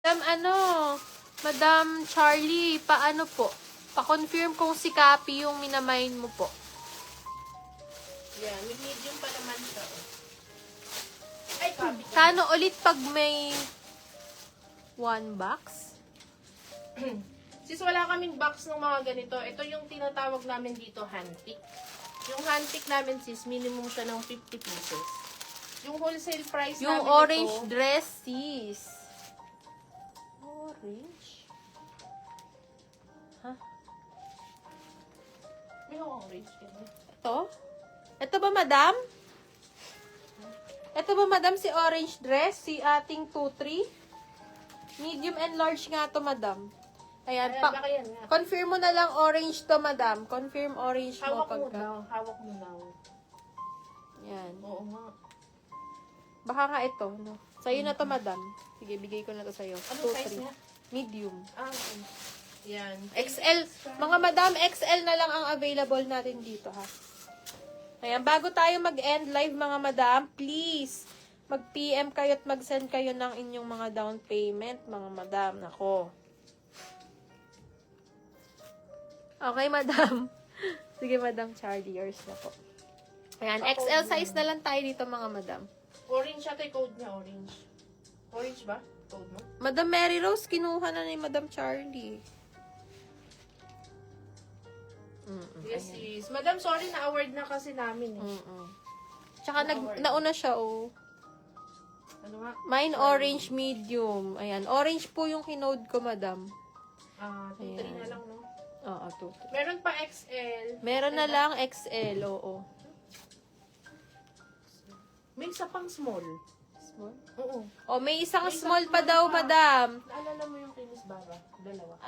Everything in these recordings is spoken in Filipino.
Madam Charlie, paano po? Pa-confirm kung si Kapi yung minamain mo po. Yan, medium pa naman siya. Ay, copy. Kano ulit pag may 1 box? Sis, wala kaming box ng mga ganito. Ito yung tinatawag namin dito, handpick. Yung handpick namin, sis, minimum siya ng 50 pieces. Yung wholesale price Yung namin orange ito, dress, sis. Orange? may orange. Ito? Ito ba, madam? Ito ba, madam, si orange dress? Si ating 2-3? Medium and large nga to, madam. Ayan, Ayan, baka yan nga. confirm mo na lang orange to, madam. Confirm orange mo Hawak mo pagka. daw. Hawak mo daw. Yan. Oo nga. Baka nga ito, no? Sa'yo na to, madam. Sige, bigay ko na to sa'yo. Ano size niya? Medium. Ah, okay. Yan. XL. Mga madam, XL na lang ang available natin dito, ha? Ayan, bago tayo mag-end live, mga madam, please, mag-PM kayo at mag-send kayo ng inyong mga down payment, mga madam. Nako. Okay, madam. Sige, madam Charlie, yours na po. Ayan, XL size na lang tayo dito, mga madam. Orange siya. Ito yung code niya, orange. Orange ba? Code mo? Madam Mary Rose, kinuha na ni Madam Charlie. Yes, sis. Madam, sorry na award na kasi namin eh. Tsaka nauna siya, oh. Ano nga? Mine orange medium. Ayan, orange po yung kinode ko, madam. 2-3 na lang, no? Oo, 2. Meron pa XL. Meron na lang XL, oo. May isa pang small. Small? Oo. Oh, may isang May isang small pa small daw, pa. madam. Naalala mo yung kay Miss Baba? Dalawa.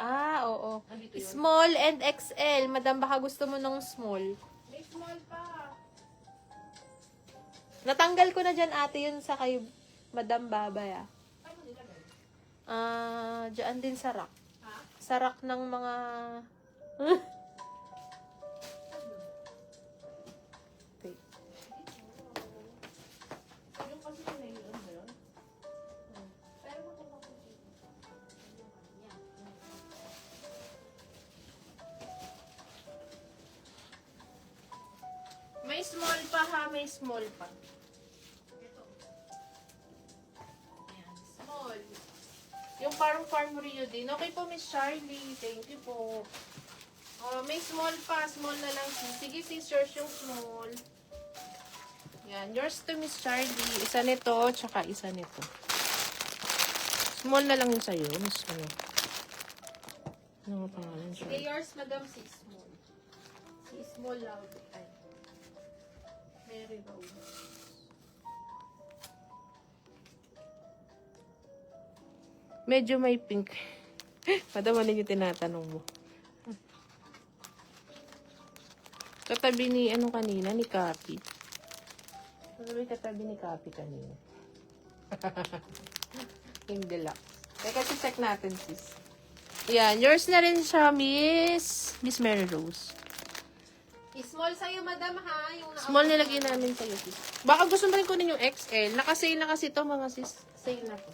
Oo. Nandito yun. Small and XL. Madam, baka gusto mo ng small. May small pa. Natanggal ko na dyan, ate, yun sa kay Madam Babay, ah. Ano nilagay? Dyan din sa rack. Ha? Sa rack ng mga... Wait. Yung kasi nailan ba yun? Pero makuha ko dito. May small pa ha, may small pa. Ito. Ayan, small. Yung parang Farm Rio din. Okay po, Miss Charlie. Thank you po. Oh, may small pa. Small na lang. Sige, sis, yours yung small. Yan. Yours to, Miss Charlie. Isa nito, tsaka isa nito. Small na lang yung sa'yo. Miss ano? Ano nga pangalan siya? Sige, yours, madam, si small. Si small loud. Ay. Mary Rose. Medyo may pink. Madam, ano yung tinatanong mo? Katabi ni, ano kanina, ni Kapi. Ano yung katabi ni Kapi kanina? Yung deluxe. Teka, check natin, sis. Yan, yours na rin siya, Miss Mary Rose. Small sa'yo, madam, ha? Yung Small nilagay namin sa'yo, sis. Baka gusto mo rin kunin yung XL. Nakasale na kasi to mga sis. Sale na to.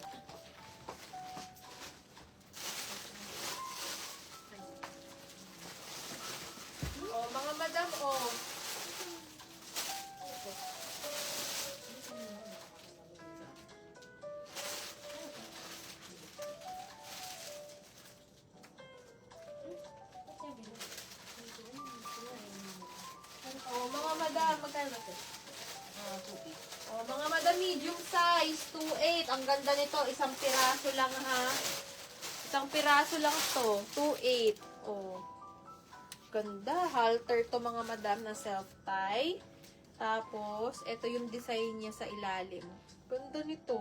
Oh, mga madam, oh. Oh, mga madam, magkano ba ito? Oh, mga madam, medium size, 2.8. Ang ganda nito, isang piraso lang, ha? Isang piraso lang to, 2.8. Oh. Ganda, halter to, mga madam, na self-tie. Tapos, ito yung design niya sa ilalim. Ganda nito.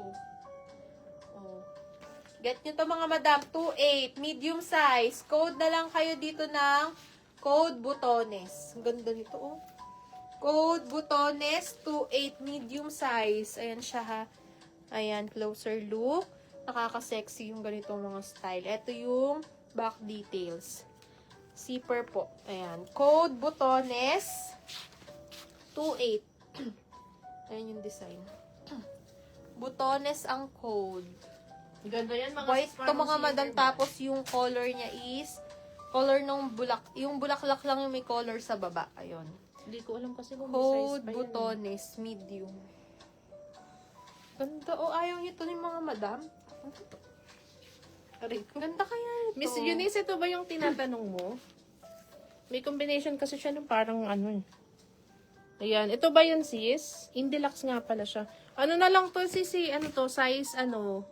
Oh. Get nyo to, mga madam, 2.8, medium size. Code na lang kayo dito ng code Butones. Ang ganda nito, oh. Code Butones 2.8 medium size. Ayan siya, ha. Ayan, closer look. Nakaka-sexy yung ganitong mga style. Ito yung back details. Zipper po. Ayan. Code Butones 2.8. Ayan yung design. Butones ang code. Ganda yan, mga White sis, to parang mga madam, silver tapos yung color niya is color nung yung bulaklak lang yung may color sa baba. Ayun. Hindi ko alam kasi kung may size Hold pa yan. butones, medium. Ganda. Oh, ayaw niyo to ng mga madam? Aray ko. Ganda kaya ito. Miss Eunice, ito ba yung tinatanong mo? May combination kasi siya ng parang ano eh. Ayan. Ito ba yun, sis? Indilux nga pala siya. Ano na lang to, sis? Ano to? Size, ano?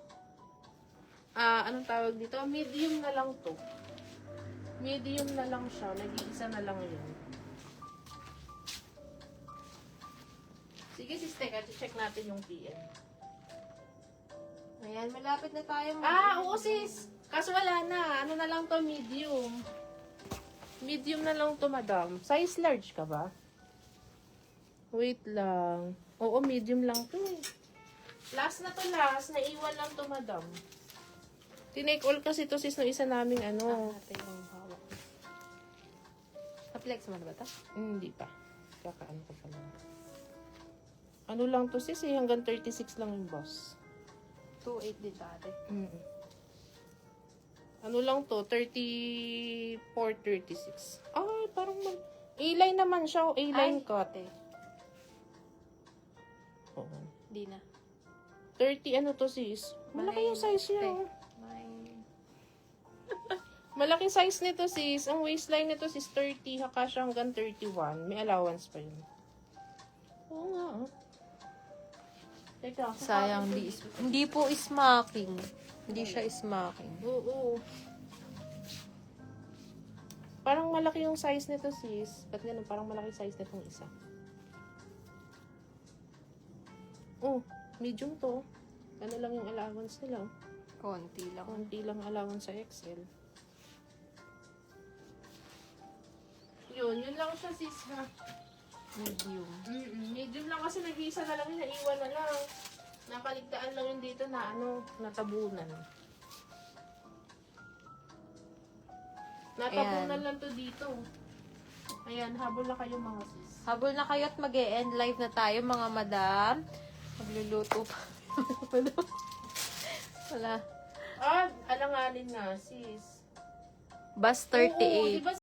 Anong tawag dito? Medium na lang to. Medium na lang siya. Nag-iisa na lang yun. Sige, sis, teka. Check natin yung PM. Ayan, malapit na tayo. Oo, sis. Kaso wala na. Ano na lang to? Medium. Medium na lang to, madam. Size large ka ba? Wait lang. Oo, medium lang to eh. Last na to, last. Naiwan lang to, madam. Tinake all kasi to, sis, no isa naming ano. Ito yung hawak. Na-flex mo na ba ito? Hindi pa. Kakaano ko pa lang. Ano lang to, sis eh. Hanggang 36 lang yung boss. 2.8 din dati. Ano lang to? 34, 36. Ay, parang A-line naman siya. A-line Ay. cut. Oo. Di na. 30 ano to, sis? Malaki yung size niya. Oh. Malaki size nito, sis. Ang waistline nito, sis, 30. Haka siya hanggang 31. May allowance pa yun. Oo nga, oh. Teka, Sayang, hindi po smacking. Hindi siya smacking. Oo. Parang malaki yung size nito, sis. Ba't ganun? Parang malaki size nitong isa. Oh, medium to. Ano lang yung allowance nila. Konti lang. Konti lang allowance sa Excel. Yun lang siya, sis, ha? Medium. Medium lang kasi nag-iisa na lang yun, naiwan na lang. Nakaligtaan lang yun dito na natabunan. Natabunan lang to dito. Ayan, habol na kayo mga sis. Habol na kayo at mag-e-end live na tayo mga madam. Magluluto pa. Wala. Alanganin nga, sis. Bus Oo, 38. diba